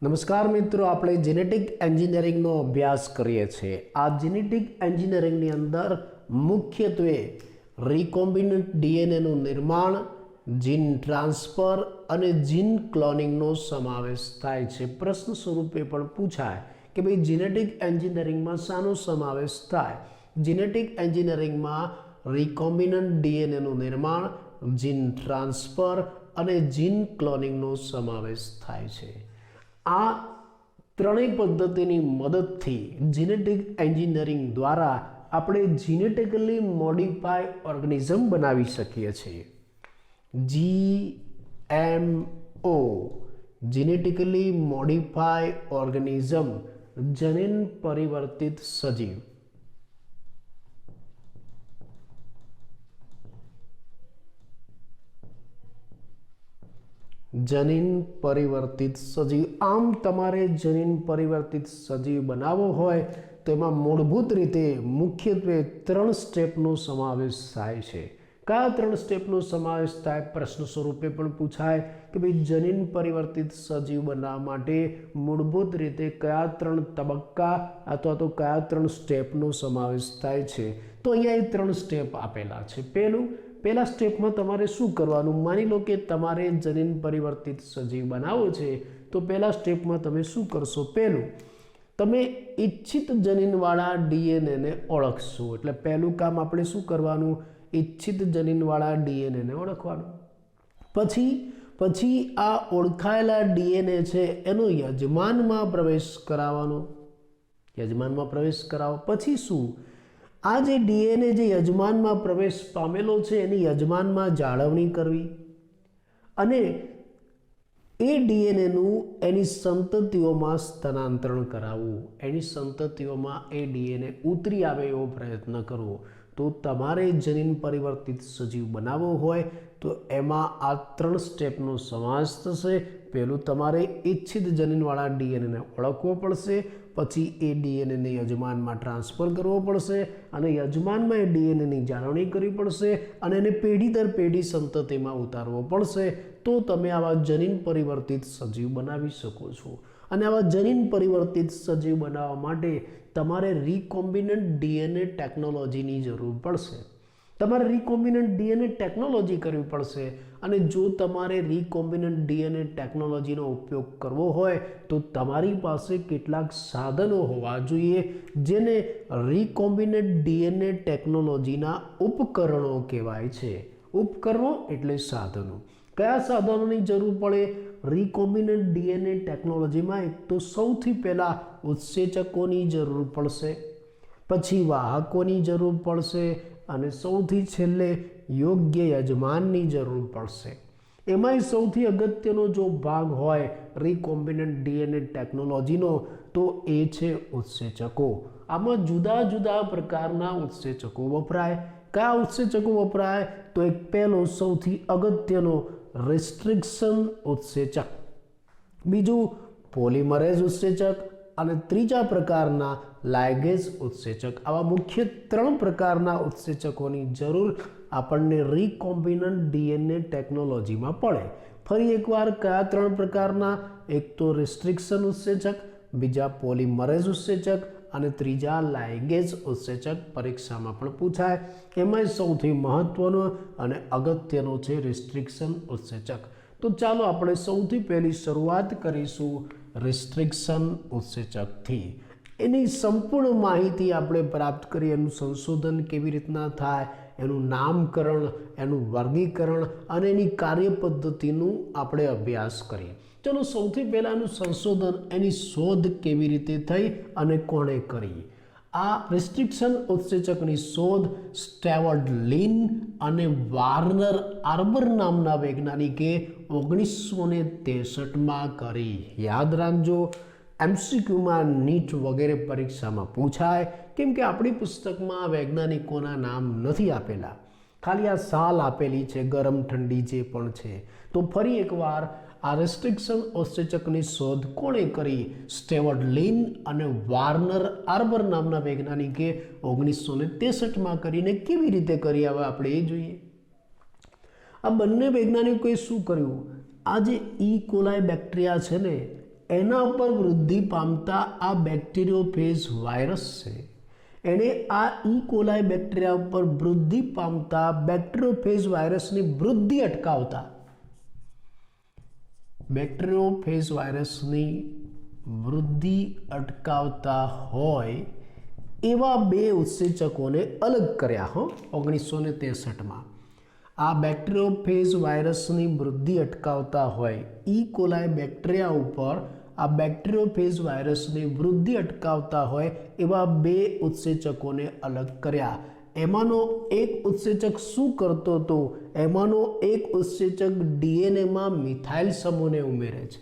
નમસ્કાર મિત્રો, આપણે જેનેટિક એન્જિનિયરિંગનો અભ્યાસ કરીએ છીએ। આ જેનેટિક એન્જિનિયરિંગની અંદર મુખ્યત્વે રિકોમ્બિનન્ટ ડીએનએનું નિર્માણ, જીન ટ્રાન્સફર અને જીન ક્લોનિંગનો સમાવેશ થાય છે। પ્રશ્ન સ્વરૂપે પણ પૂછાય કે ભાઈ જેનેટિક એન્જિનિયરિંગમાં શાનો સમાવેશ થાય? જેનેટિક એન્જિનિયરિંગમાં રિકોમ્બિનન્ટ ડીએનએનું નિર્માણ, જીન ટ્રાન્સફર અને જીન ક્લોનિંગનો સમાવેશ થાય છે। આ ત્રણેય પદ્ધતિની મદદથી જેનેટિક એન્જિનિયરિંગ દ્વારા આપણે જીનેટિકલી મોડિફાઈ ઓર્ગેનિઝમ બનાવી શકીએ છીએ। GMO જેનેટિકલી મોડિફાઈ ઓર્ગેનિઝમ, જનીન પરિવર્તિત સજીવ। જનીન પરિવર્તિત સજીવ। આમ તમારે જનીન પરિવર્તિત સજીવ બનાવવો હોય તો એમાં મૂળભૂત રીતે મુખ્યત્વે 3 સ્ટેપનો સમાવેશ થાય છે। કયા 3 સ્ટેપનો સમાવેશ થાય? પ્રશ્ન સ્વરૂપે પણ પૂછાય કે ભાઈ જનીન પરિવર્તિત સજીવ બનાવવા માટે મૂળભૂત રીતે કયા 3 તબક્કા અથવા તો કયા 3 સ્ટેપનો સમાવેશ થાય છે? તો અહીંયા એ 3 સ્ટેપ આપેલા છે। પહેલા સ્ટેપમાં તમારે શું કરવાનું? માની લો કે તમારે જનીન પરિવર્તિત સજીવ બનાવવો છે તો પહેલા સ્ટેપમાં તમે શું કરશો? પહેલું, તમે ઈચ્છિત જનીનવાળા ડીએનએને ઓળખશો। એટલે પહેલું કામ આપણે શું કરવાનું? ઈચ્છિત જનીનવાળા ડીએનએને ઓળખવાનું। પછી આ ઓળખાયેલા ડીએનએ છે એનો યજમાનમાં પ્રવેશ કરાવવાનો। યજમાનમાં પ્રવેશ કરાવો પછી શું? આ જે ડીએનએ જે યજમાનમાં પ્રવેશ પામેલો છે એની યજમાનમાં જાળવણી કરવી અને એ ડીએનએનું એની સંતતિઓમાં સ્થાનાંતરણ કરાવવું। એની સંતતિઓમાં એ ડીએનએ ઉતરી આવે એવો પ્રયત્ન કરવો। તો તમારે જનીન પરિવર્તિત સજીવ બનાવવો હોય તો એમાં આ 3 સ્ટેપનો સમાવેશ થશે। પહેલું, તમારે ઈચ્છિત જનીનવાળા ડીએનએને ઓળખવો પડશે, પછી એ ડીએનએને યજમાનમાં ટ્રાન્સફર કરવો પડશે અને યજમાનમાં એ ડીએનએની જાળવણી કરવી પડશે અને એને પેઢી દર પેઢી સંતતિમાં ઉતારવો પડશે। તો તમે આવા જનીન પરિવર્તિત સજીવ બનાવી શકો છો। અને આવા જનીન પરિવર્તિત સજીવ બનાવવા માટે તમારે રિકોમ્બિનન્ટ ડીએનએ ટેકનોલોજીની જરૂર પડશે। તમારે રિકોમ્બિનન્ટ ડીએનએ ટેકનોલોજી કરવી પડશે અને જો તમારે રિકોમ્બિનન્ટ ડીએનએ ટેકનોલોજીનો ઉપયોગ કરવો હોય તો તમારી પાસે કેટલાક સાધનો હોવા જોઈએ જેને રિકોમ્બિનન્ટ ડીએનએ ટેકનોલોજીના ઉપકરણો કહેવાય છે। ઉપકરણો એટલે સાધનો। કયા સાધનોની જરૂર પડે રિકોમ્બિનન્ટ ડીએનએ ટેકનોલોજીમાં? એક તો સૌથી પહેલા ઉત્સેચકોની જરૂર પડશે, પછી વાહકોની જરૂર પડશે અને સૌથી છેલ્લે યોગ્ય યજમાનની જરૂર પડશે। એમાંય સૌથી અગત્યનો જો ભાગ હોય રિકોમ્બિનન્ટ ડીએનએ ટેકનોલોજીનો તો એ છે ઉત્સેચકો। આમાં જુદા જુદા પ્રકારના ઉત્સેચકો વપરાય। કયા ઉત્સેચકો વપરાય? તો એક પહેલો સૌથી અગત્યનો રિસ્ટ્રિક્શન ઉત્સેચક, બીજું પોલિમરેઝ ઉત્સેચક અને ત્રીજા પ્રકારના લાઇગેઝ ઉત્સેચક। આવા મુખ્ય 3 પ્રકારના ઉત્સેચકોની જરૂર આપણને રિકોમ્બિનન્ટ ડીએનએ ટેકનોલોજીમાં પડે। ફરી એકવાર, કયા 3 પ્રકારના? એક તો રિસ્ટ્રિક્શન ઉત્સેચક, બીજા પોલિમરેઝ ઉત્સેચક અને ત્રીજા લાઇગેઝ ઉત્સેચક। પરીક્ષામાં પણ પૂછાય। એમાંય સૌથી મહત્વનો અને અગત્યનો છે રિસ્ટ્રિક્શન ઉત્સેચક। તો ચાલો આપણે સૌથી પહેલી શરૂઆત કરીશું રિસ્ટ્રિક્શન ઉત્સેચકથી। એની સંપૂર્ણ માહિતી આપણે પ્રાપ્ત કરીએ, એનું સંશોધન કેવી રીતના થાય, એનું નામકરણ, એનું વર્ગીકરણ અને એની કાર્યપદ્ધતિનું આપણે અભ્યાસ કરીએ। ચલો સૌથી પહેલાંનું સંશોધન, એની શોધ કેવી રીતે થઈ અને કોણે કરી? આ રિસ્ટ્રિક્શન ઉત્સેચકની શોધ સ્ટેવર્ટ લીન અને વાર્નર આર્બર નામના વૈજ્ઞાનિકે 1963માં કરી। યાદ રાખજો, MCQમાં નીટ વગેરે પરીક્ષામાં પૂછાય, કેમ કે આપણી પુસ્તકમાં વૈજ્ઞાનિકોના નામ નથી આપેલા, ખાલી આ સાલ આપેલી છે, ગરમ ઠંડી જે પણ છે। તો ફરી એકવાર આ રેસ્ટ્રિક્શન ઉત્સેચકની શોધ કોણે કરી? સ્ટેવર્ટ લિન અને વાર્નર આર્બર નામના વૈજ્ઞાનિકે 1963માં કરીને કેવી રીતે કરી હવે આપણે એ જોઈએ. આ બંને વૈજ્ઞાનિકોએ શું કર્યું? આ જે ઈ કોલાઈ બેક્ટેરિયા છે ને એના ઉપર વૃદ્ધિ પામતા આ બેક્ટેરિયોફેજ વાયરસ છે, એણે આ ઈ કોલાઈ બેક્ટેરિયા ઉપર વૃદ્ધિ પામતા બેક્ટેરિયોફેજ વાયરસની વૃદ્ધિ અટકાવતા બેક્ટેરિયોફેજ વાયરસની વૃદ્ધિ અટકાવતા હોય એવા બે ઉત્સેચકોને અલગ કર્યા હો 1963માં. આ બેક્ટેરિયોફેજ વાયરસની વૃદ્ધિ અટકાવતા હોય ઈ કોલાઈ બેક્ટેરિયા ઉપર આ બેક્ટેરિયોફેજ વાયરસની વૃદ્ધિ અટકાવતા હોય એવા બે ઉત્સેચકોને અલગ કર્યા. એમાંનો એક ઉત્સેચક શું કરતો હતો? એમાંનો એક ઉત્સેચક ડીએનએમાં મિથાઇલ સમૂહને ઉમેરે છે.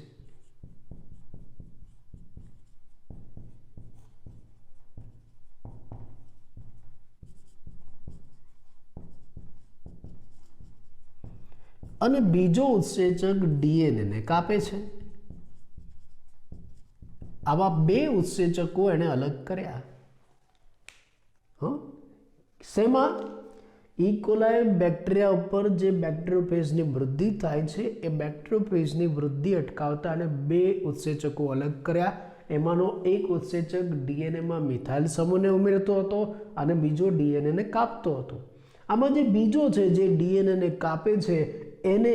અને બીજો ઉત્સેચક ડીએનએને કાપે છે. આવા બે ઉત્સેચકો એને અલગ કર્યા. શેમાં? ઈ કોલાઈ બેક્ટેરિયા ઉપર જે બેક્ટેરિયોફેજની વૃદ્ધિ થાય છે એ બેક્ટેરિયોફેજની વૃદ્ધિ અટકાવતા અને બે ઉત્સેચકો અલગ કર્યા. એમાંનો એક ઉત્સેચક ડીએનએમાં મિથાઇલ સમૂહને ઉમેરતો હતો અને બીજો ડીએનએને કાપતો હતો. આમાં જે બીજો છે જે ડીએનએને કાપે છે એને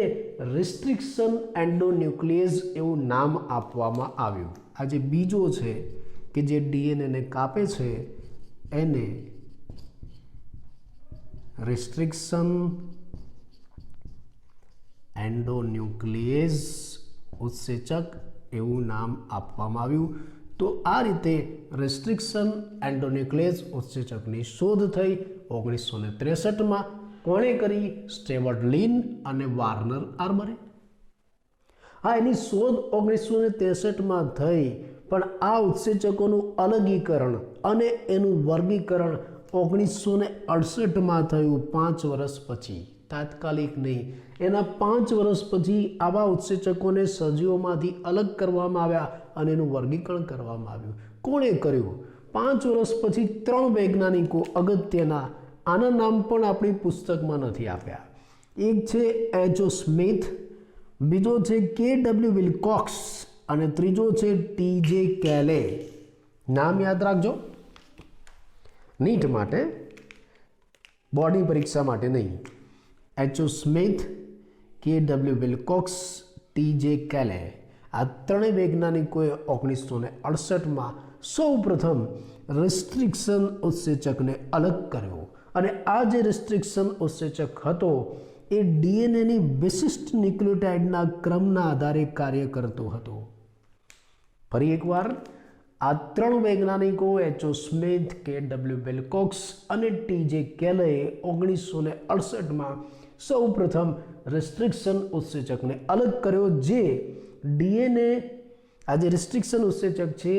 રિસ્ટ્રિક્શન એન્ડોન્યુક્લિયેઝ એવું નામ આપવામાં આવ્યું. આ જે બીજો છે કે જે ડીએનએને કાપે છે એને રિસ્ટ્રિક્શન એન્ડોન્યુક્લિયેઝ ઉત્સેચક એવું નામ આપવામાં આવ્યું. તો આ રીતે રિસ્ટ્રિક્શન એન્ડોન્યુક્લિયેઝ ઉત્સેચકની શોધ થઈ 1963માં. કોણે કરી? સ્ટેવર્ટ લિન અને વાર્નર આર્બરે. હા, એની શોધ 1963માં થઈ, પણ આ ઉત્સેચકોનું અલગીકરણ અને એનું વર્ગીકરણ 1968માં થયું, 5 વર્ષ પછી. તાત્કાલિક નહીં, એના 5 વર્ષ પછી આવા ઉત્સેચકોને સજીવોમાંથી અલગ કરવામાં આવ્યા અને એનું વર્ગીકરણ કરવામાં આવ્યું. કોણે કર્યું? 5 વર્ષ પછી 3 વૈજ્ઞાનિકો અગત્યના, આના નામ પણ આપણી પુસ્તકમાં નથી આપ્યા. એક છે એચ.ઓ. સ્મિથ, બીજો છે કે.ડબલ્યુ. વિલ્કોક્સ અને ત્રીજો છે ટી.જે. કેલે. નામ યાદ રાખજો, નીટ માટે, બોર્ડની પરીક્ષા માટે નહીં. એચ.ઓ. સ્મિથ, કે.ડબલ્યુ. વિલ્કોક્સ, ટી.જે. કેલે. આ ત્રણેય વૈજ્ઞાનિકોએ 1968માં સૌ પ્રથમ રિસ્ટ્રિક્શન ઉત્સેચકને અલગ કર્યો. અને આ જે રિસ્ટ્રિક્શન ઉત્સેચક હતો એ ડીએનએની વિશિષ્ટ ન્યુક્લિયોટાઇડના ક્રમના આધારે કાર્ય કરતો હતો. ફરી એકવાર, આ 3 વૈજ્ઞાનિકો એચ.ઓ. સ્મિથ, કે.ડબલ્યુ. વિલ્કોક્સ અને ટી.જે. કેલેએ 1968માં સૌ પ્રથમ રિસ્ટ્રિક્શન ઉત્સેચકને અલગ કર્યો, જે ડીએનએ, આ જે રિસ્ટ્રિક્શન ઉત્સેચક છે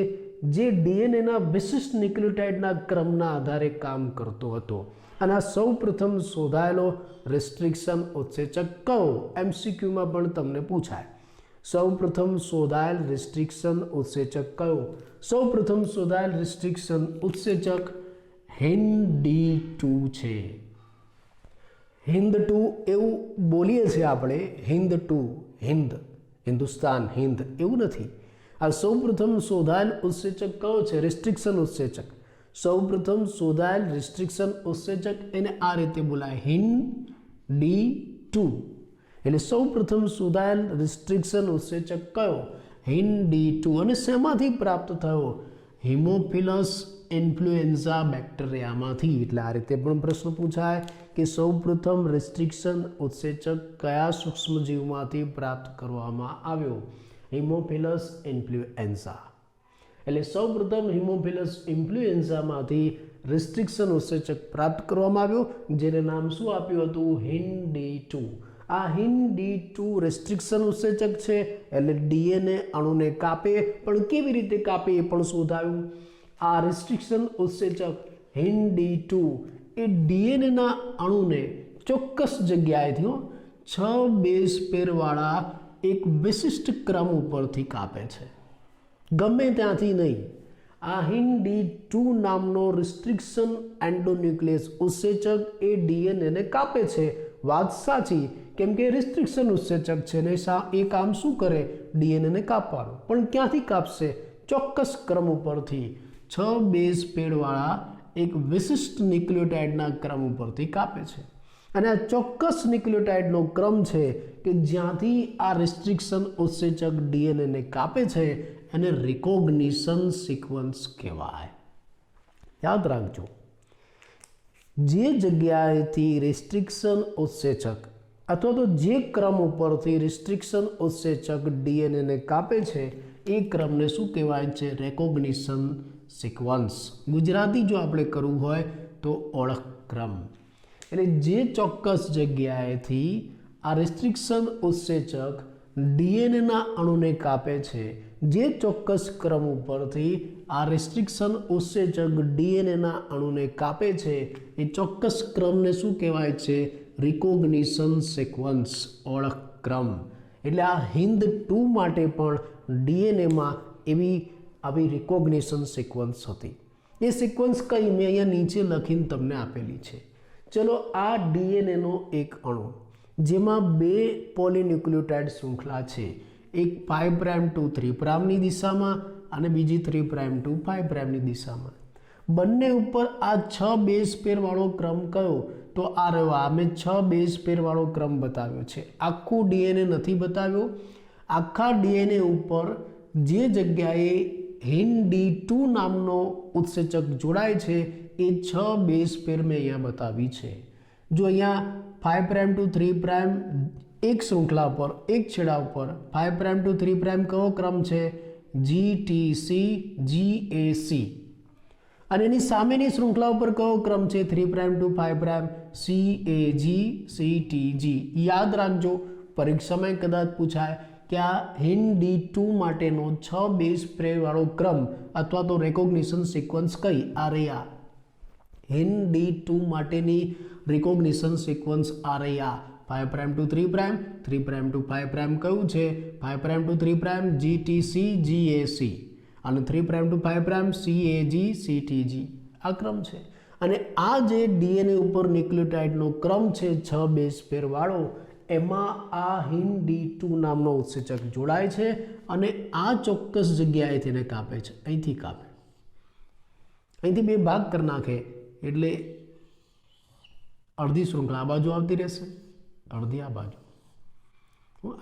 જે ડીએનએના વિશિષ્ટ ન્યુક્લિયોટાઇડના ક્રમના આધારે કામ કરતો હતો. અને આ સૌ પ્રથમ શોધાયેલો રિસ્ટ્રિક્શન ઉત્સેચક કયો? એમસીક્યુમાં પણ તમને પૂછાય. સૌ પ્રથમ શોધાયેલ રિસ્ટ્રિક્શન ઉત્સેચક કયો? સૌ પ્રથમ શોધાયેલ રિસ્ટ્રિક્શન ઉત્સેચક HindD2 છે. HindD2 એવું બોલીએ છીએ આપણે, HindD2, હિન્દ, હિન્દુસ્તાન, હિન્દ, એવું નથી. આ સૌ પ્રથમ શોધાયેલ ઉત્સેચક કયો છે? રિસ્ટ્રિક્શન ઉત્સેચક. સૌ પ્રથમ શોધાયેલ રિસ્ટ્રિક્શન ઉત્સેચક એને આ રીતે બોલાય, HindD2. એટલે સૌ પ્રથમ શોધાયેલ રિસ્ટ્રિક્શન ઉત્સેચક કયો? HindD2. અને શેમાંથી પ્રાપ્ત થયો? હિમોફિલસ ઇન્ફ્લુએન્ઝા બેક્ટેરિયામાંથી. એટલે આ રીતે પણ પ્રશ્ન પૂછાય કે સૌ પ્રથમ રિસ્ટ્રિક્શન ઉત્સેચક કયા સૂક્ષ્મજીવમાંથી પ્રાપ્ત કરવામાં આવ્યો? હિમોફિલસ ઇન્ફ્લુએન્ઝા. એટલે સૌ પ્રથમ હિમોફિલસ ઇન્ફ્લુએન્ઝામાંથી રિસ્ટ્રિક્શન ઉત્સેચક પ્રાપ્ત કરવામાં આવ્યો, જેને નામ શું આપ્યું હતું? HindD2. આ HindD2 રિસ્ટ્રિક્શન ઉત્સેચક છે, એટલે ડીએનએ અણુને કાપે, પણ કેવી રીતે કાપે એ પણ શોધાયું. આ રિસ્ટ્રિક્શન ઉત્સેચક HindD2 એ ડીએનએના અણુને ચોક્કસ જગ્યાએથી 6 બેઝ પેરવાળા એક વિશિષ્ટ ક્રમ ઉપરથી કાપે છે, ગમે ત્યાંથી નહીં. આ HindD2 નામનો રિસ્ટ્રિક્શન એન્ડોન્યુક્લિયસ ઉત્સેચક એ ડીએનએને કાપે છે. વાત સાચી, કેમ કે રિસ્ટ્રિક્શન ઉત્સેચક છે ને એ કામ શું કરે? ડીએનએને કાપવાનું. પણ ક્યાંથી કાપશે? ચોક્કસ ક્રમ ઉપરથી, 6 બેઝ પેરવાળા એક વિશિષ્ટ ન્યુક્લિયોટાઇડના ક્રમ ઉપરથી કાપે છે. અને આ ચોક્કસ ન્યુક્લિયોટાઇડનો ક્રમ છે કે જ્યાંથી આ રિસ્ટ્રિક્શન ઉત્સેચક ડીએનએને કાપે છે એને રિકોગ્નિશન સિક્વન્સ કહેવાય. યાદ રાખજો, જે જગ્યાએથી રિસ્ટ્રિક્શન ઉત્સેચક અથવા તો જે ક્રમ ઉપરથી રિસ્ટ્રિક્શન ઉત્સેચક ડીએનએને કાપે છે એ ક્રમને શું કહેવાય છે? Recognition sequence. ગુજરાતી જો આપણે કરવું હોય તો ઓળખ ક્રમ. એટલે જે ચોક્કસ જગ્યાએથી આ રિસ્ટ્રિક્શન ઉત્સેચક ડીએનએના અણુને કાપે છે, જે ચોક્કસ ક્રમ ઉપરથી આ રિસ્ટ્રિક્શન ઉત્સેચક ડીએનએના અણુને કાપે છે એ ચોક્કસ ક્રમને શું કહેવાય છે? રિકોગ્નિશન સિક્વન્સ, ઓળખ ક્રમ. એટલે આ HindD2 માટે પણ ડીએનએમાં આવી રિકોગ્નિશન સિક્વન્સ હતી. એ સિક્વન્સ કઈ મેં અહીંયા નીચે લખીને તમને આપેલી છે. ચલો, આ ડીએનએનો એક અણુ જેમાં 2 પોલીન્યુક્લિયોટાઇડ શૃંખલા છે, એક 5' to 3' ની દિશામાં અને બીજી 3' to 5' ની દિશામાં. બંને ઉપર આ 6 બેઝ પેરવાળો ક્રમ કયો? તો આ રહ્યો. આ મેં 6 બેઝ પેરવાળો ક્રમ બતાવ્યો છે. આખું ડીએનએ નથી બતાવ્યો. આખા ડીએનએ ઉપર જે જગ્યાએ HindD2 નામનો ઉત્સેચક જોડાય છે એ 6 બેઝ પેર મેં અહીંયા બતાવી છે. જો અહીંયા 5' to 3' એક શૃંખલા પર, એક છેડા ઉપર 5' to 3' કયો ક્રમ છે? GTC GAC. અને એની સામેની શૃંખલા ઉપર કયો ક્રમ છે? 3' to 5' CAG CTG. યાદ રાખજો, પરીક્ષામાં કદાચ પૂછાય કે આ HindD2 માટેનો 6 બેઝ પેર વાળો ક્રમ અથવા તો રેકોગ્નિશન સિક્વન્સ કઈ? આ રહ્યા. HindD2 માટેની રિકોગ્નિશન સિક્વન્સ આ રહ્યા. 5' to 3', 3' to 5' કયું છે? 5' to 3' GTC GAC અને 3' to 5' CAG CTG. આ ક્રમ છે. અને આ જે ડીએનએ ઉપર ન્યુક્લિયોટાઇડનો ક્રમ છે 6 બેઝ પેર વાળો, એમાં આ HindD2 નામનો ઉત્સેચક જોડાય છે અને આ ચોક્કસ જગ્યાએ તેને કાપે છે. અહીંથી કાપે, અહીંથી 2 ભાગ કરી નાખે એટલે અડધી શૃંખલા આ બાજુ આવતી રહેશે, અડધી આ બાજુ.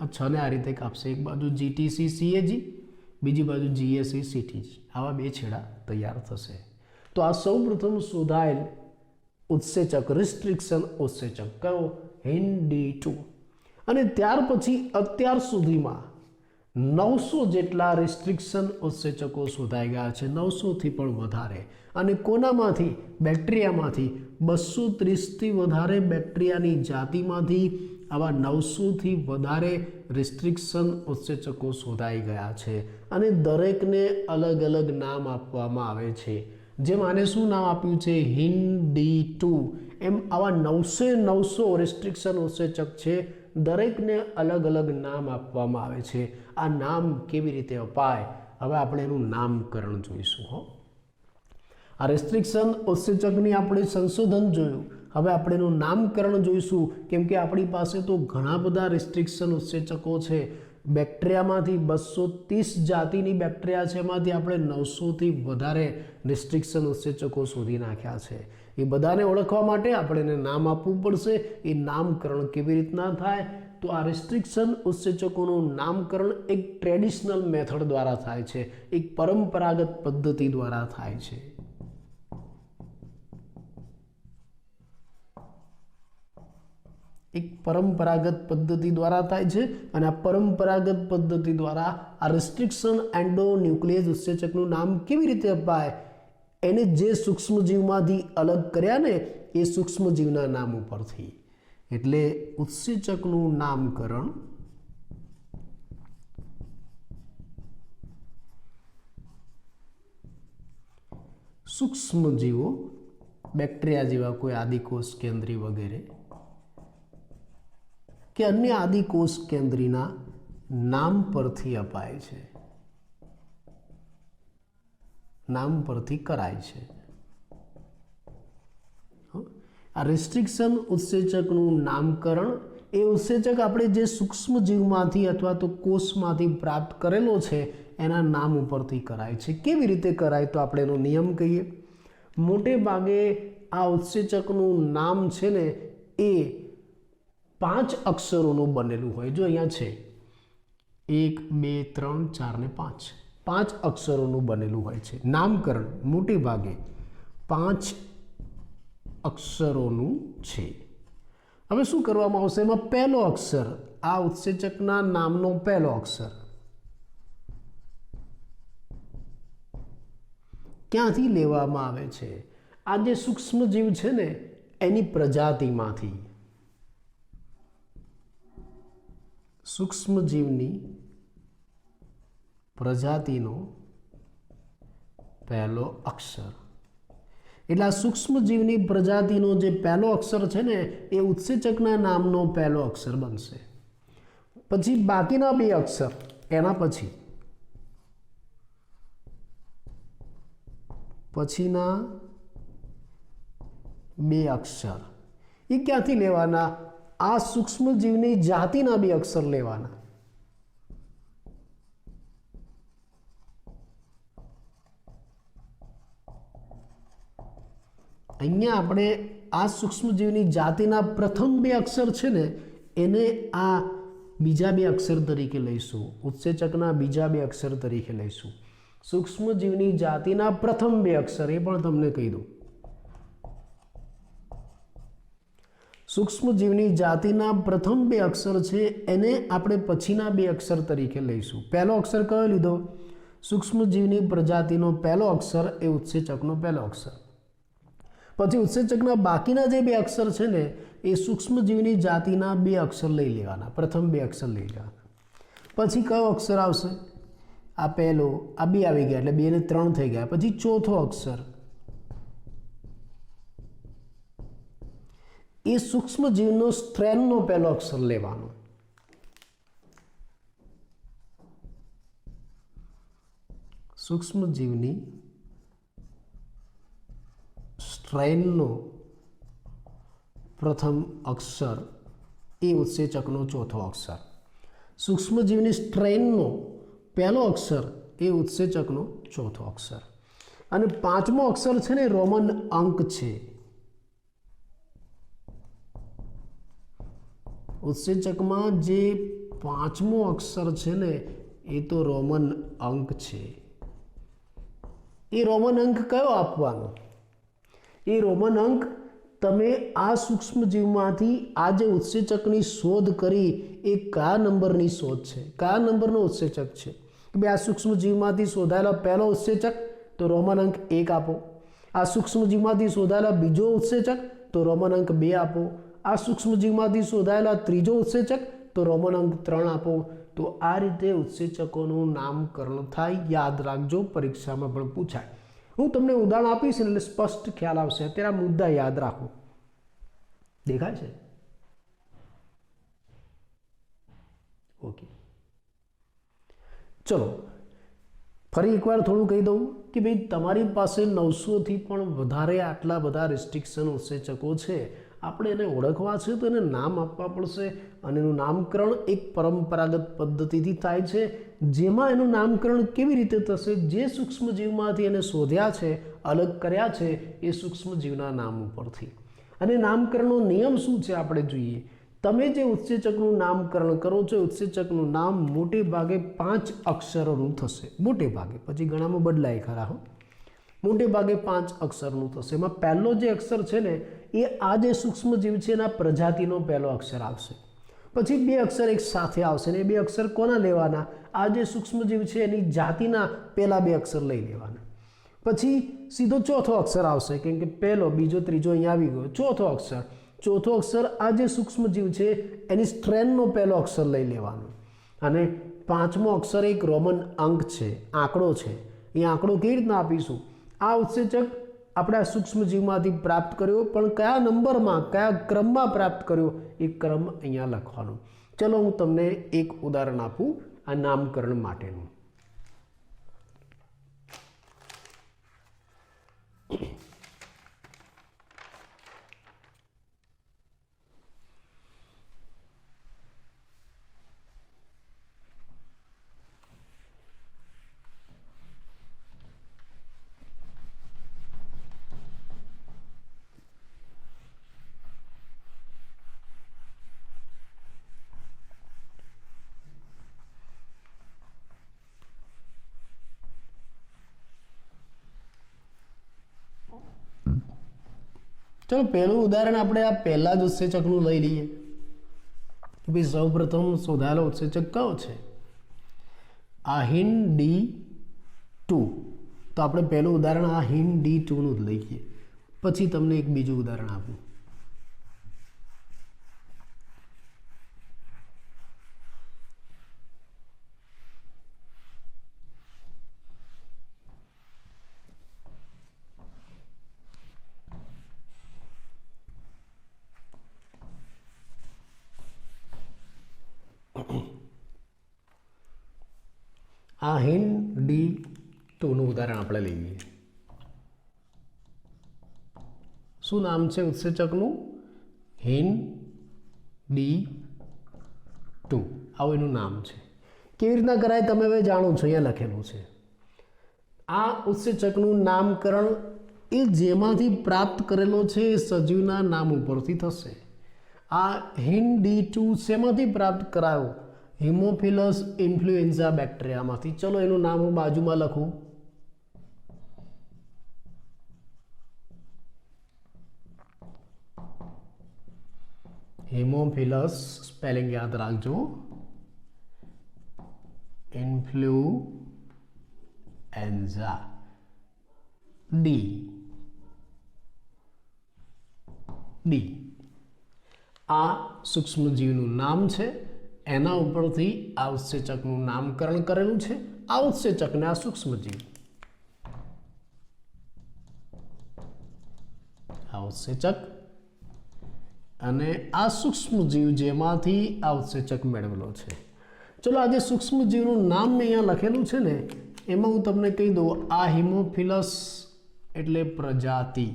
આ 6 ને આ રીતે કાપશે. એક બાજુ GTC CAG, બીજી બાજુ GAC CTG. આવા 2 છેડા તૈયાર થશે. તો આ સૌપ્રથમ શોધાયેલ ઉત્સેચક, રિસ્ટ્રિક્શન ઉત્સેચક કયો? HindD2. અને ત્યાર પછી અત્યાર સુધીમાં 900 જેટલા રિસ્ટ્રિક્શન ઉત્સેચકો શોધાઈ ગયા છે, 900 થી પણ વધારે. અને કોનામાંથી? બેક્ટેરિયામાંથી. 230 થી વધારે બેક્ટેરિયાની જાતિમાંથી આવા 900 થી વધારે રિસ્ટ્રિક્શન ઉત્સેચકો શોધાઈ ગયા છે. અને દરેકને અલગ અલગ નામ આપવામાં આવે છે. જેમ આને શું નામ આપ્યું છે? HindD2. એમ આવા 900 રિસ્ટ્રિક્શન ઉત્સેચક છે, દરેકને અલગ અલગ નામ આપવામાં આવે છે. આ નામ કેવી રીતે અપાય? હવે આપણે એનું નામકરણ જોઈશું. આ રિસ્ટ્રિક્શન ઉત્સેચકની આપણે સંશોધન જોયું. હવે આપણે એનું નામકરણ જોઈશું, કેમ કે આપણી પાસે તો ઘણા બધા રિસ્ટ્રિક્શન ઉત્સેચકો છે. બેક્ટેરિયામાંથી 230 જાતિની બેક્ટેરિયા છે, એમાંથી આપણે 900 થી વધારે રિસ્ટ્રિક્શન ઉત્સેચકો શોધી નાખ્યા છે. એ બધાને ઓળખવા માટે આપણે એને નામ આપવું પડશે. એ નામકરણ કેવી રીતના થાય? તો આ રિસ્ટ્રિક્શન ઉત્સેચકોનું નામકરણ એક ટ્રેડિશનલ મેથડ દ્વારા થાય છે, એક પરંપરાગત પદ્ધતિ દ્વારા થાય છે. એક પરંપરાગત પદ્ધતિ દ્વારા થાય છે. અને આ પરંપરાગત પદ્ધતિ દ્વારા આ રિસ્ટ્રિક્શન એન્ડોન્યુક્લિયસ ઉત્સેચકનું નામ કેવી રીતે અપાય? એને જે સૂક્ષ્મજીવમાંથી અલગ કર્યા ને એ સૂક્ષ્મજીવના નામ ઉપરથી. એટલે ઉત્સેચકનું નામકરણ સૂક્ષ્મજીવો, બેક્ટેરિયા જેવા કોઈ આદિકોષ કેન્દ્રી વગેરે કે અન્ય આદિકોષ કેન્દ્રીના નામ પરથી અપાય છે, નામ પરથી કરાય છે. આ રિસ્ટ્રિક્શન ઉત્સેચકનું નામકરણ એ ઉત્સેચક આપણે જે સૂક્ષ્મ જીવમાંથી અથવા તો કોષમાંથી પ્રાપ્ત કરેલો છે એના નામ ઉપરથી કરાય છે. કેવી રીતે કરાય તો આપણે એનો નિયમ કહીએ. મોટે ભાગે આ ઉત્સેચકનું નામ છે ને એ 5 અક્ષરોનું બનેલું હોય. જો અહીંયા છે 1 2 3 4 ને 5 5 અક્ષરોનું બનેલું હોય છે. નામકરણ મોટે ભાગે 5 અક્ષરોનું છે. હવે શું કરવામાં આવશે? એમાં પહેલો અક્ષર, આ ઉત્સેચકના નામનો પહેલો અક્ષર ક્યાંથી લેવામાં આવે છે? આ જે સૂક્ષ્મ જીવ છે ને એની પ્રજાતિમાંથી, સૂક્ષ્મ જીવની પ્રજાતિનો પહેલો અક્ષર. એટલે આ સૂક્ષ્મ જીવની પ્રજાતિનો જે પહેલો અક્ષર છે ને એ ઉત્સેચકના નામનો પહેલો અક્ષર બનશે. પછી બાકીના 2 અક્ષર એના પછીના 2 અક્ષર એ ક્યાંથી લેવાના? આ સૂક્ષ્મ જીવની જાતિના 2 અક્ષર લેવાના. અહીંયા આપણે આ સૂક્ષ્મજીવની જાતિના પ્રથમ 2 અક્ષર છે ને એને આ બીજા 2 અક્ષર તરીકે લઈશું. ઉત્સેચકના બીજા 2 અક્ષર તરીકે લઈશું. સૂક્ષ્મજીવની જાતિના પ્રથમ 2 અક્ષર એ પણ તમને કહી દઉં. સૂક્ષ્મજીવની જાતિના પ્રથમ 2 અક્ષર છે એને આપણે પછીના 2 અક્ષર તરીકે લઈશું. પહેલો અક્ષર કયો લીધો? સૂક્ષ્મજીવની પ્રજાતિનો પહેલો અક્ષર એ ઉત્સેચકનો પહેલો અક્ષર. પછી ઉત્સેચકના બાકીના જે 2 અક્ષર છે ને એ સૂક્ષ્મજીવની જાતિના 2 અક્ષર લઈ લેવાના. પ્રથમ 2 અક્ષર લઈ લેવાના. પછી કયો અક્ષર આવશે? આ પહેલો, આ 2 આવી ગયા એટલે 2 ને 3 થઈ ગયા. પછી ચોથો અક્ષર એ સૂક્ષ્મજીવનો સ્ટ્રેનનો પહેલો અક્ષર લેવાનો. સૂક્ષ્મજીવની સ્ટ્રેનનો પ્રથમ અક્ષર એ ઉત્સેચકનો ચોથો અક્ષર. સૂક્ષ્મજીવની સ્ટ્રેનનો પહેલો અક્ષર એ ઉત્સેચકનો ચોથો અક્ષર. અને 5મો અક્ષર છે ને રોમન અંક છે. ઉત્સેચકમાં જે 5મો અક્ષર છે ને એ તો રોમન અંક છે. એ રોમન અંક કયો આપવાનો? એ રોમન અંક તમે આ સૂક્ષ્મજીવમાંથી આ જે ઉત્સેચકની શોધ કરી એ કયા નંબરની શોધ છે, કયા નંબરનો ઉત્સેચક છે? કે ભાઈ આ સૂક્ષ્મજીવમાંથી શોધાયેલો પહેલો ઉત્સેચક તો રોમન અંક 1 આપો. આ સૂક્ષ્મજીવમાંથી શોધાયેલા બીજો ઉત્સેચક તો રોમન અંક 2 આપો. આ સૂક્ષ્મજીવમાંથી શોધાયેલા ત્રીજો ઉત્સેચક તો રોમન અંક 3 આપો. તો આ રીતે ઉત્સેચકોનું નામકરણ થાય. યાદ રાખજો, પરીક્ષામાં પણ પૂછાય. હું તમને ઉદાહરણ આપીશ એટલે સ્પષ્ટ ખ્યાલ આવશે. અત્યારે આ મુદ્દા યાદ રાખો. દેખાય છે? ઓકે, ચલો ફરી એકવાર થોડું કહી દઉં કે ભાઈ તમારી પાસે 900થી પણ વધારે આટલા બધા રિસ્ટ્રિક્શન ઉત્સેચકો છે. આપણે એને ઓળખવા છે તો એને નામ આપવા પડશે. અને એનું નામકરણ એક પરંપરાગત પદ્ધતિથી થાય છે. જેમાં એનું નામકરણ કેવી રીતે થશે? જે સૂક્ષ્મજીવમાંથી એને શોધ્યા છે, અલગ કર્યા છે એ સૂક્ષ્મજીવના નામ ઉપરથી. અને નામકરણનો નિયમ શું છે આપણે જોઈએ. તમે જે ઉત્સેચકનું નામકરણ કરો છો ઉત્સેચકનું નામ મોટે ભાગે 5 અક્ષરોનું થશે. મોટે ભાગે, પછી ઘણામાં બદલાય ખરા હો. મોટે ભાગે 5 અક્ષરનું થશે. એમાં પહેલો જે અક્ષર છે ને એ આ જે સૂક્ષ્મજીવ છે એના પ્રજાતિનો પહેલો અક્ષર આવશે. પછી 2 અક્ષર એક સાથે આવશે ને એ 2 અક્ષર કોના લેવાના? આ જે સૂક્ષ્મજીવ છે એની જાતિના પહેલા 2 અક્ષર લઈ લેવાના. પછી સીધો ચોથો અક્ષર આવશે, કેમ કે પહેલો, બીજો, ત્રીજો અહીંયા આવી ગયો. ચોથો અક્ષર આ જે સૂક્ષ્મજીવ છે એની સ્ટ્રેનનો પહેલો અક્ષર લઈ લેવાનો. અને 5મો અક્ષર એક રોમન અંક છે, આંકડો છે. એ આંકડો કેવી રીતના આપીશું? આ ઉત્સેચક આપણે આ સૂક્ષ્મજીવમાંથી પ્રાપ્ત કર્યો, પણ કયા નંબરમાં, કયા ક્રમમાં પ્રાપ્ત કર્યો એ ક્રમ અહીંયા લખવાનો. ચલો હું તમને એક ઉદાહરણ આપું આ નામકરણ માટેનું. ચલો પહેલું ઉદાહરણ આપણે આ પહેલા જ ઉત્સેચકનું લઈ લઈએ. ભાઈ સૌપ્રથમ શોધાયેલો ઉત્સેચક કયો છે? આહીન D2. તો આપણે પહેલું ઉદાહરણ આહીન D2 નું જ લઈએ. પછી તમને એક બીજું ઉદાહરણ આપું. આહીન D2 નું ઉદાહરણ આપણે લઈએ. શું નામ છે ઉત્સેચકનું? હીન D2. આવું એનું નામ છે. કેવી રીતના કરાય તમે હવે જાણો છો, અહીંયા લખેલું છે. આ ઉત્સેચકનું નામકરણ એ જેમાંથી પ્રાપ્ત કરેલો છે એ સજીવના નામ ઉપરથી થશે. આ હીન D2 શેમાંથી પ્રાપ્ત કરાયો? હિમોફિલસ ઇન્ફ્લુએન્ઝા બેક્ટેરિયામાંથી. ચલો એનું નામ હું બાજુમાં લખું. હિમોફિલસ સ્પેલિંગ યાદ રાખજો. Influenza D. આ સૂક્ષ્મજીવનું નામ છે. એના ઉપરથી આ ઉત્સેચકનું નામકરણ કરેલું છે. આ ઉત્સેચકને આ સૂક્ષ્મજીવ, આ ઉત્સેચક અને આ સૂક્ષ્મજીવ જેમાંથી આ ઉત્સેચક મેળવેલો છે. ચલો આ જે સૂક્ષ્મજીવનું નામ મેં અહીંયા લખેલું છે ને એમાં હું તમને કહી દઉં. આ હિમોફિલસ એટલે પ્રજાતિ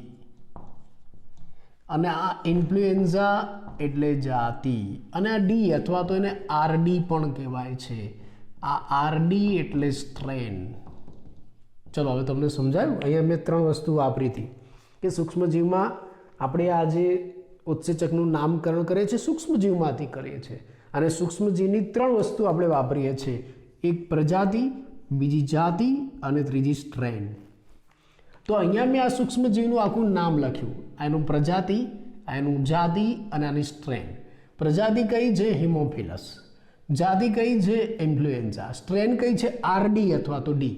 અને આ ઇન્ફ્લુએન્ઝા એટલે જાતિ અને આ ડી અથવા તો એને આરડી પણ કહેવાય છે. આ આરડી એટલે સ્ટ્રેન. ચલો હવે તમને સમજાયું. અહીંયા મેં 3 વસ્તુ વાપરી હતી કે સૂક્ષ્મજીવમાં આપણે આ જે ઉત્સેચકનું નામકરણ કરીએ છીએ સૂક્ષ્મજીવમાંથી કરીએ છીએ અને સૂક્ષ્મજીવની 3 વસ્તુ આપણે વાપરીએ છીએ. એક પ્રજાતિ, બીજી જાતિ અને ત્રીજી સ્ટ્રેન. તો અહીંયા મેં આ સૂક્ષ્મજીવનું આખું નામ લખ્યું. એનું પ્રજાતિ, એનું જાતિ અને આની સ્ટ્રેન. પ્રજાતિ કઈ છે? હિમોફિલસ. જાતિ કઈ છે? ઇન્ફ્લુએન્ઝા. સ્ટ્રેન કઈ છે? આરડી અથવા તો ડી.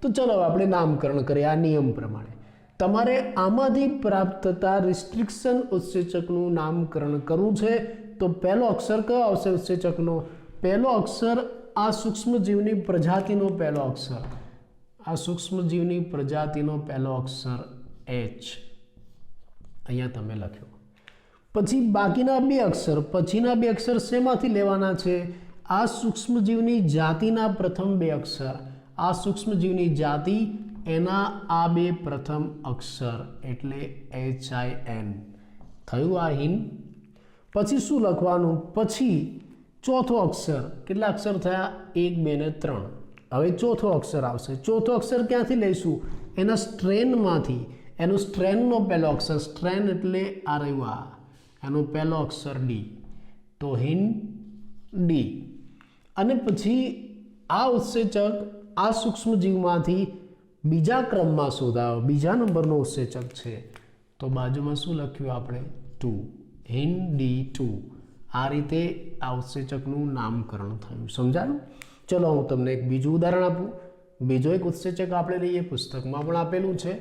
તો ચલો આપણે નામકરણ કરીએ આ નિયમ પ્રમાણે. તમારે આમાંથી પ્રાપ્ત થતા રિસ્ટ્રિક્શન ઉત્સેચકનું નામકરણ કરવું છે. તો પહેલો અક્ષર કયો આવશે ઉત્સેચકનો? પહેલો અક્ષર આ સૂક્ષ્મજીવની પ્રજાતિનો પહેલો અક્ષર. આ સૂક્ષ્મજીવની પ્રજાતિનો પહેલો અક્ષર H અહીંયા તમે લખ્યો. પછી બાકીના 2 અક્ષર, પછીના 2 અક્ષર શેમાંથી લેવાના છે? આ સૂક્ષ્મજીવની જાતિના પ્રથમ 2 અક્ષર. આ સૂક્ષ્મજીવની જાતિ એના આ 2 પ્રથમ અક્ષર એટલે HIN થયું આ હિન. પછી શું લખવાનું? પછી ચોથો અક્ષર. કેટલા અક્ષર થયા? 1 2 ને 3. હવે ચોથો અક્ષર આવશે. ચોથો અક્ષર ક્યાંથી લઈશું? એના સ્ટ્રેનમાંથી. એનો સ્ટ્રેનનો પહેલો અક્ષર, સ્ટ્રેન એટલે આ રહ્યું આ, એનો પહેલો અક્ષર ડી. તો હિન ડી. અને પછી આ ઉત્સેચક આ સૂક્ષ્મજીવમાંથી બીજા ક્રમમાં શોધાયો, બીજા નંબરનો ઉત્સેચક છે. તો બાજુમાં શું લખ્યું આપણે? 2. હિન D2. આ રીતે આ ઉત્સેચકનું નામકરણ થયું. સમજાયું? ચલો હું તમને એક બીજું ઉદાહરણ આપું. બીજો એક ઉત્સેચક આપણે લઈએ, પુસ્તકમાં પણ આપેલું છે.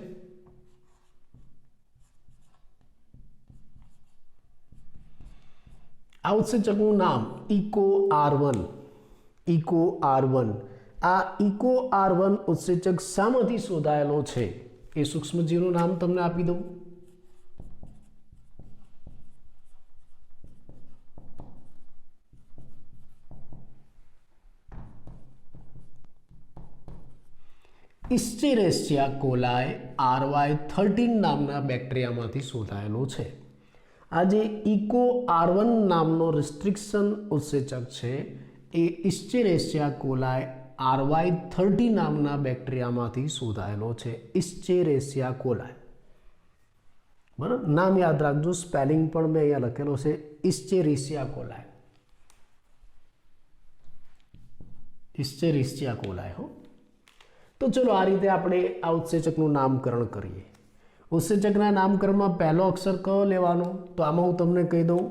આ ઉત્સેચકનું નામ ઇકો R1. Eco R1. આ ઇકો R1 ઉત્સેચક શામાંથી શોધાયેલો છે એ સૂક્ષ્મજીવનું નામ તમને આપી દઉં. ઇસ્ચેરેસિયા કોલાય RY13 નામના બેક્ટેરિયામાંથી શોધાયેલો છે. આ જે ઇકો R1 નામનો રિસ્ટ્રિક્શન ઉત્સેચક છે એ ઇસ્ચેરેસિયા કોલાય RY13 નામના બેક્ટેરિયામાંથી શોધાયેલો છે. ઇસ્ચેરેસિયા કોલાય, બરાબર, નામ યાદ રાખજો. સ્પેલિંગ પણ મેં અહીંયા લખેલો છે, ઇસ્ચેરેસિયા કોલાય. ઇસ્ચેરેસિયા કોલાય. હો, તો ચલો આ રીતે આપણે આ ઉત્સેચકનું નામકરણ કરીએ. ઉત્સેચકના નામકરણમાં પહેલો અક્ષર કયો લેવાનો? તો આમાં હું તમને કહી દઉં,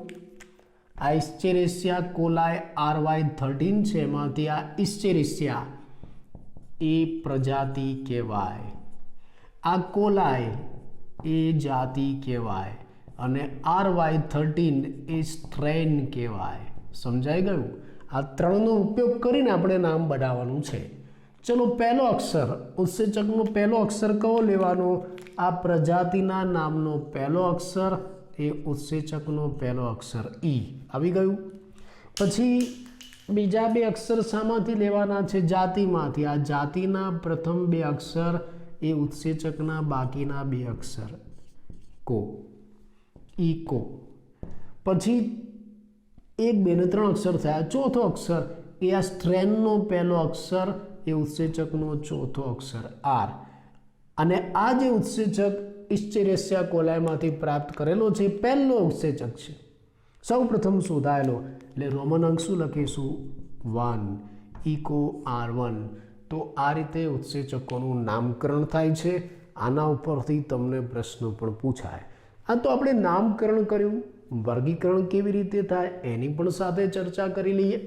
આ ઇસ્ચેરેસિયા કોલાય RY13 છે, એમાંથી આ ઇસ્ચેરેસિયા એ પ્રજાતિ કહેવાય, આ કોલાય એ જાતિ કહેવાય, અને RY13 એ સ્ટ્રેન કહેવાય. સમજાઈ ગયું? આ ત્રણનો ઉપયોગ કરીને આપણે નામ બનાવવાનું છે. ચલો, પહેલો અક્ષર, ઉત્સેચકનો પહેલો અક્ષર કયો લેવાનો? આ પ્રજાતિના નામનો પહેલો અક્ષર એ ઉત્સેચકનો પહેલો અક્ષર ઈ. આવી ગયું? પછી બીજા બે અક્ષર શામાંથી લેવાના છે? જાતિમાંથી. આ જાતિના પ્રથમ બે અક્ષર એ ઉત્સેચકના બાકીના બે અક્ષર કો, ઈ કો. પછી 1, 2 ને 3 અક્ષર થયા. ચોથો અક્ષર એ આ સ્ટ્રેનનો પહેલો અક્ષર એ ઉત્સેચકનો ચોથો અક્ષર આર. અને આ જે ઉત્સેચક ઇસ્ચેરેસિયા કોલાયમાંથી પ્રાપ્ત કરેલો છે પહેલો ઉત્સેચક છે, સૌ પ્રથમ શોધાયેલો. એટલે રોમન અંક શું લખીશું? 1, ઇકો R1. તો આ રીતે ઉત્સેચકોનું નામકરણ થાય છે. આના ઉપરથી તમને પ્રશ્નો પણ પૂછાય. આ તો આપણે નામકરણ કર્યું. વર્ગીકરણ કેવી રીતે થાય એની પણ સાથે ચર્ચા કરી લઈએ.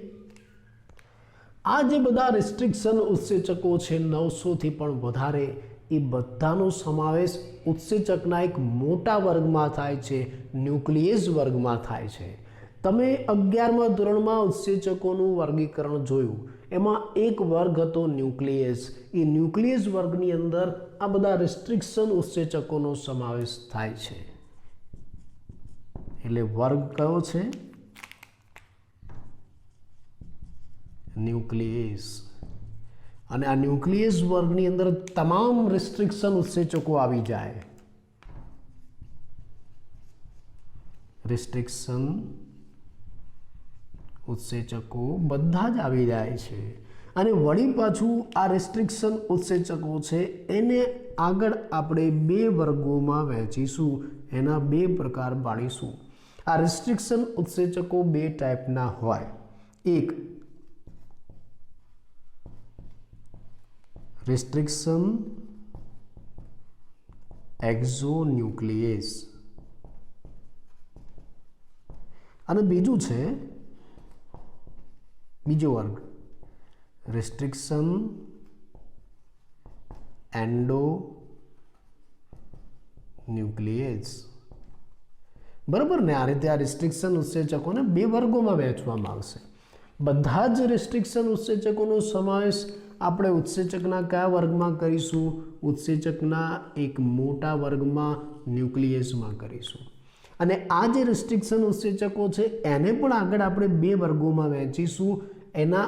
આ જે બધા રિસ્ટ્રિક્શન ઉત્સેચકો છે 900થી પણ વધારે, એ બધાનો સમાવેશ ઉત્સેચકના એક મોટા વર્ગમાં થાય છે, ન્યુક્લિયસ વર્ગમાં થાય છે. તમે 11મા ધોરણમાં ઉત્સેચકોનું વર્ગીકરણ જોયું, એમાં એક વર્ગ હતો ન્યુક્લિયસ. એ ન્યુક્લિયસ વર્ગની અંદર આ બધા રિસ્ટ્રિક્શન ઉત્સેચકોનો સમાવેશ થાય છે. એટલે વર્ગ કયો છે? ન્યુક્લિયસ. અને આ ન્યુક્લિયસ વર્ગની અંદર તમામ રિસ્ટ્રિક્શન ઉત્સેચકો આવી જાય. રિસ્ટ્રિક્શન ઉત્સેચકો બધા જ આવી જાય છે. અને વળી પાછું આ રિસ્ટ્રિક્શન ઉત્સેચકો છે એને આગળ આપણે બે વર્ગોમાં વહેંચીશું, એના બે પ્રકાર પાડીશું. આ રિસ્ટ્રિક્શન ઉત્સેચકો બે ટાઈપના હોય. એક restriction exonuclease અને બીજું છે બીજો વર્ગ restriction endonuclease. બરાબર ને? આ રીતે આ રિસ્ટ્રિક્શન ઉત્સેચકોને બે વર્ગોમાં વહેંચવામાં આવશે. બધા જ રિસ્ટ્રિક્શન ઉત્સેચકોનો સમાવેશ આપણે ઉત્સેચકના કયા વર્ગમાં કરીશું? ઉત્સેચકના એક મોટા વર્ગમાં, ન્યુક્લિયસમાં કરીશું. અને આ જે રિસ્ટ્રિક્શન ઉત્સેચકો છે એને પણ આગળ આપણે બે વર્ગોમાં વહેંચીશું, એના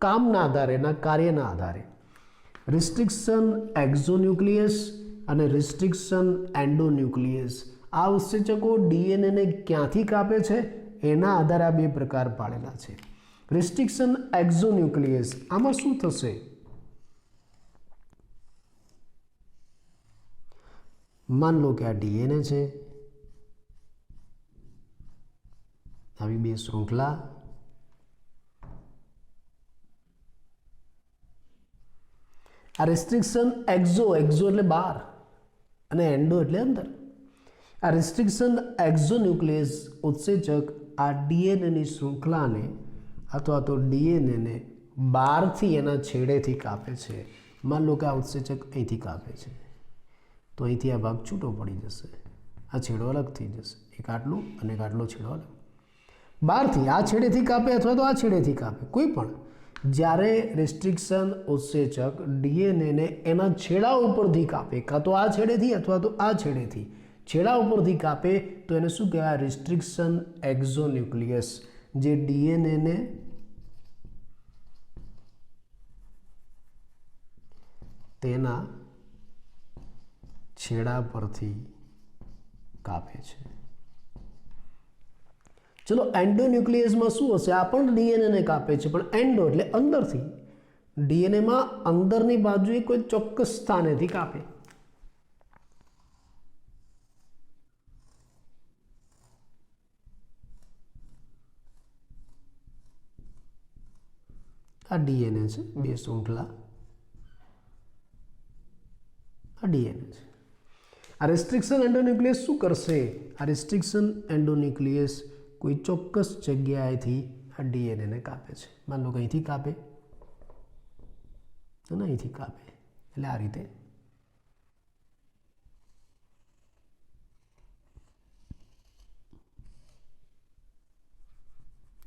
કામના આધારે, એના કાર્યના આધારે. રિસ્ટ્રિક્શન એક્ઝોન્યુક્લિયસ અને રિસ્ટ્રિક્શન એન્ડોન્યુક્લિયસ. આ ઉત્સેચકો ડીએનએને ક્યાંથી કાપે છે એના આધારે આ બે પ્રકાર પાડેલા છે. રિસ્ટ્રિક્શન એક્ઝોન્યુક્લિયસ, આમાં શું થશે? માન લો કે આ ડીએનએ છે, આવી બે શૃંખલા, આ રિસ્ટ્રિક્શન એક્ઝો એટલે બહાર અને એન્ડો એટલે અંદર. આ રિસ્ટ્રિક્શન એક્ઝોન્યુક્લિયસ ઉત્સેચક આ ડીએનએની શૃંખલાને અથવા તો ડીએનએને બહારથી એના છેડેથી કાપે છે. માન લો કે આ ઉત્સેચક અહીંથી કાપે છે, તો અહીંથી આ ભાગ છૂટો પડી જશે, આ છેડો અલગ થઈ જશે. એક આટલું અને એક આટલો છેડો અલગ. બહારથી આ છેડેથી કાપે અથવા તો આ છેડેથી કાપે, કોઈ પણ. જ્યારે રિસ્ટ્રિક્શન ઉત્સેચક ડીએનએને એના છેડા ઉપરથી કાપે, કાં તો આ છેડેથી અથવા તો આ છેડેથી છેડા ઉપરથી કાપે, તો એને શું કહેવાય? રિસ્ટ્રિક્શન એક્ઝોન્યુક્લિયસ. જે ડીએનએને તેના છેડા પરથી કાપે છે. ચલો એન્ડોન્યુક્લિયસમાં શું હશે? આ પણ ડીએનએને કાપે છે, પણ એન્ડો એટલે અંદરથી. ડીએનએમાં અંદરની બાજુએ કોઈ ચોક્કસ સ્થાનેથી કાપે. આ ડીએનએ છે, બે શૃંખલા આ ડીએનએ છે. આ રેસ્ટ્રિક્શન એન્ડોન્યુક્લિયસ શું કરશે? આ રેસ્ટ્રિક્શન એન્ડોન્યુક્લિયસ કોઈ ચોક્કસ જગ્યાએથી આ ડીએનએને કાપે છે. માન લો કંઈથી કાપે અને અહીંથી કાપે, એટલે આ રીતે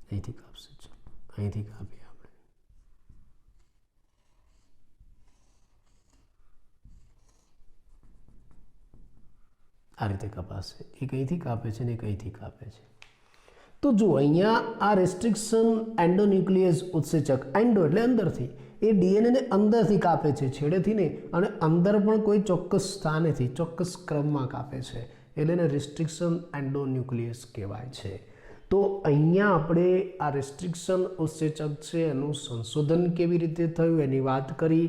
અહીંથી કાપશે. અહીંથી કાપીએ આપણે. આ રીતે કપાશે. એક અહીંથી કાપે છે ને એક અહીંથી કાપે છે. તો જો અહીંયા આ રેસ્ટ્રિક્શન એન્ડોન્યુક્લિયસ ઉત્સેચક, એન્ડો એટલે અંદરથી, એ ડીએનએને અંદરથી કાપે છે, છેડેથી નહીં, અને અંદર પણ કોઈ ચોક્કસ સ્થાનેથી ચોક્કસ ક્રમમાં કાપે છે, એટલે એને રેસ્ટ્રિક્શન એન્ડોન્યુક્લિયસ કહેવાય છે. તો અહીંયા આપણે આ રેસ્ટ્રિક્શન ઉત્સેચક છે એનું સંશોધન કેવી રીતે થયું એની વાત કરી,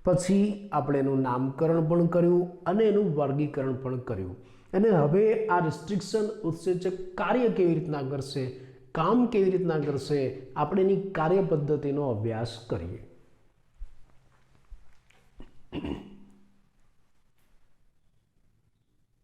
પછી આપણે એનું નામકરણ પણ કર્યું અને એનું વર્ગીકરણ પણ કર્યું. અને હવે આ રેસ્ટ્રિક્શન ઉત્સેચક કાર્ય કેવી રીતના કરશે, કામ કેવી રીતના કરશે, આપણે એની કાર્ય પદ્ધતિનો અભ્યાસ કરીએ.